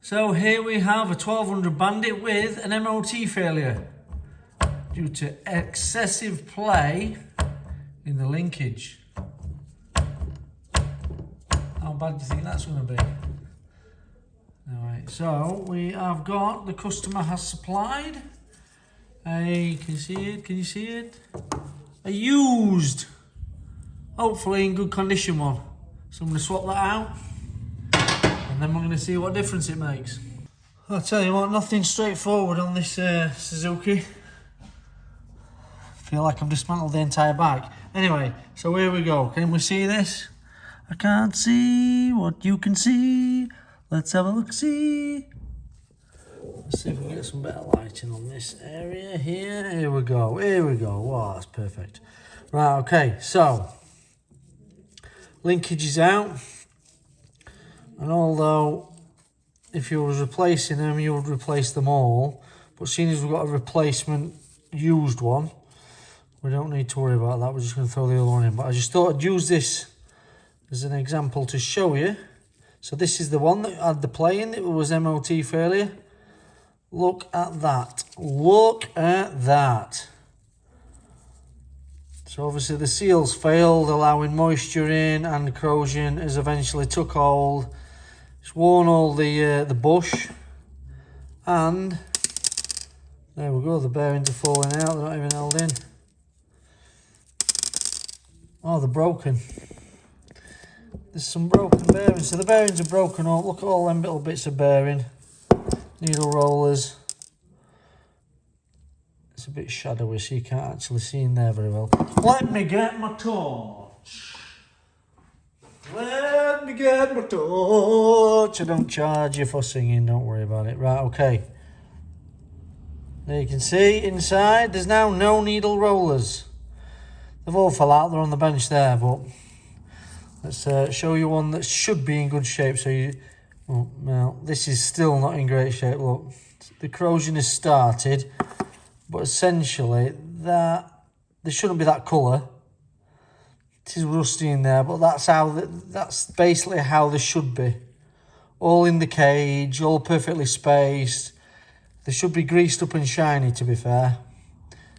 So here we have a 1200 Bandit with an MOT failure due to excessive play in the linkage. How bad do you think that's going to be? Alright, so we have got, the customer has supplied a, can you see it? Can you see it? A used, hopefully in good condition one. So I'm going to swap that out and then we're going to see what difference it makes. I'll tell you what, nothing straightforward on this Suzuki. I feel like I've dismantled the entire bike. Anyway, so here we go. Can we see this? I can't see what you can see. Let's have a look-see. Let's see if we can get some better lighting on this area here. Here we go, here we go. Wow, that's perfect. Right, okay, so linkage is out. And although if you was replacing them, you would replace them all. But seeing as we've got a replacement used one, we don't need to worry about that. We're just going to throw the other one in. But I just thought I'd use this as an example to show you. So this is the one that had the play in. It was MOT failure. Look at that. Look at that. So obviously the seals failed, allowing moisture in, and corrosion has eventually took hold. It's worn all the bush. And there we go. The bearings are falling out. They're not even held in. Oh, they're broken. There's some broken bearings. So the bearings are broken up. Look at all them little bits of bearing. Needle rollers. It's a bit shadowy, so you can't actually see in there very well. Let me get my torch. Let me get my torch. I don't charge you for singing, don't worry about it. Right, okay. There you can see inside, there's now no needle rollers. They've all fell out, they're on the bench there, but let's show you one that should be in good shape. So you, oh, well, this is still not in great shape. Look, the corrosion has started, but essentially that there shouldn't be that colour. It is rusty in there, but that's basically how they should be. All in the cage, all perfectly spaced. They should be greased up and shiny, to be fair.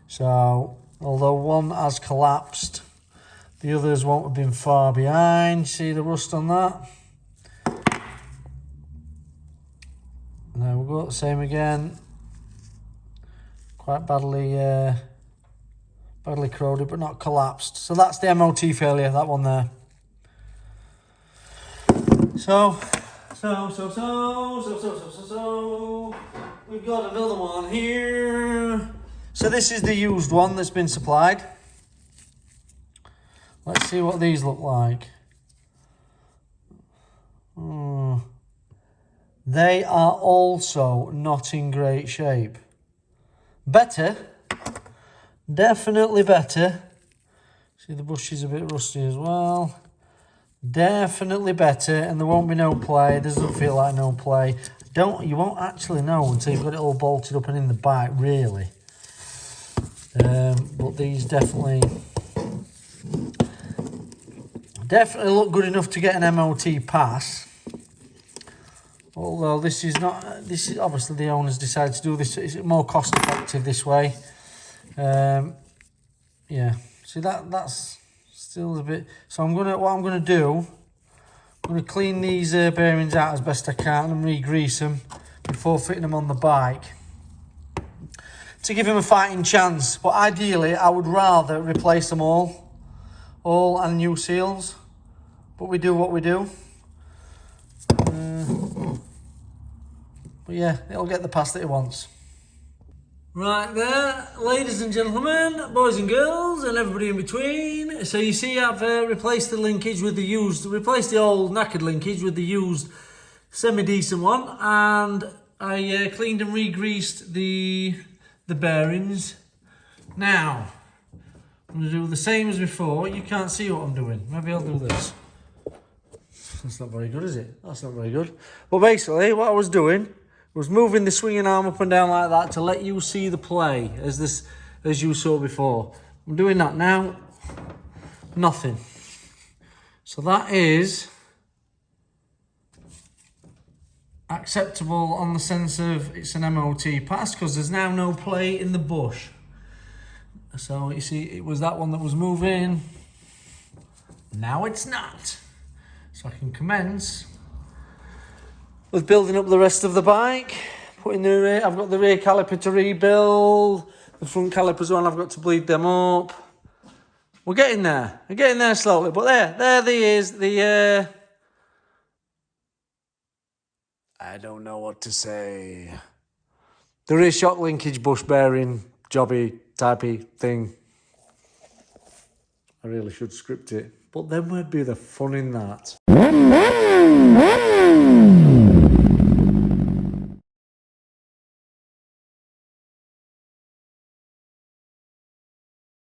So although one has collapsed, the others won't have been far behind. See the rust on that? And there we go, same again. Quite badly corroded, but not collapsed. So that's the MOT failure, that one there. So we've got another one here. So this is the used one that's been supplied. Let's see what these look like. They are also not in great shape. Better, definitely better. See, the bush is a bit rusty as well. Definitely better, and there won't be no play. Doesn't feel like no play. You won't actually know until you've got it all bolted up and in the bike, really. But these definitely look good enough to get an MOT pass. Although this is obviously the owners decided to do this. It's more cost effective this way. Yeah. See that's still a bit. So what I'm gonna do. I'm gonna clean these bearings out as best I can and re-grease them before fitting them on the bike, to give him a fighting chance. But ideally, I would rather replace them all and new seals. But we do what we do. But yeah, it'll get the pass that he wants. Right there, ladies and gentlemen, boys and girls, and everybody in between. So you see, I've replaced the linkage with the used, replaced the old knackered linkage with the used semi-decent one, and I cleaned and re-greased the bearings. Now, I'm going to do the same as before. You can't see what I'm doing. Maybe I'll do this. That's not very good, is it? That's not very good. But basically, what I was doing was moving the swinging arm up and down like that to let you see the play as you saw before. I'm doing that now. Nothing. So that is acceptable on the sense of it's an MOT pass, because there's now no plate in the bush. So you see, it was that one that was moving. Now it's not. So I can commence with building up the rest of the bike. Putting the rear, I've got the rear caliper to rebuild. The front calipers on, I've got to bleed them up. We're getting there. We're getting there slowly. But there is the I don't know what to say. The rear shock linkage bush bearing jobby typey thing. I really should script it. But then where'd be the fun in that?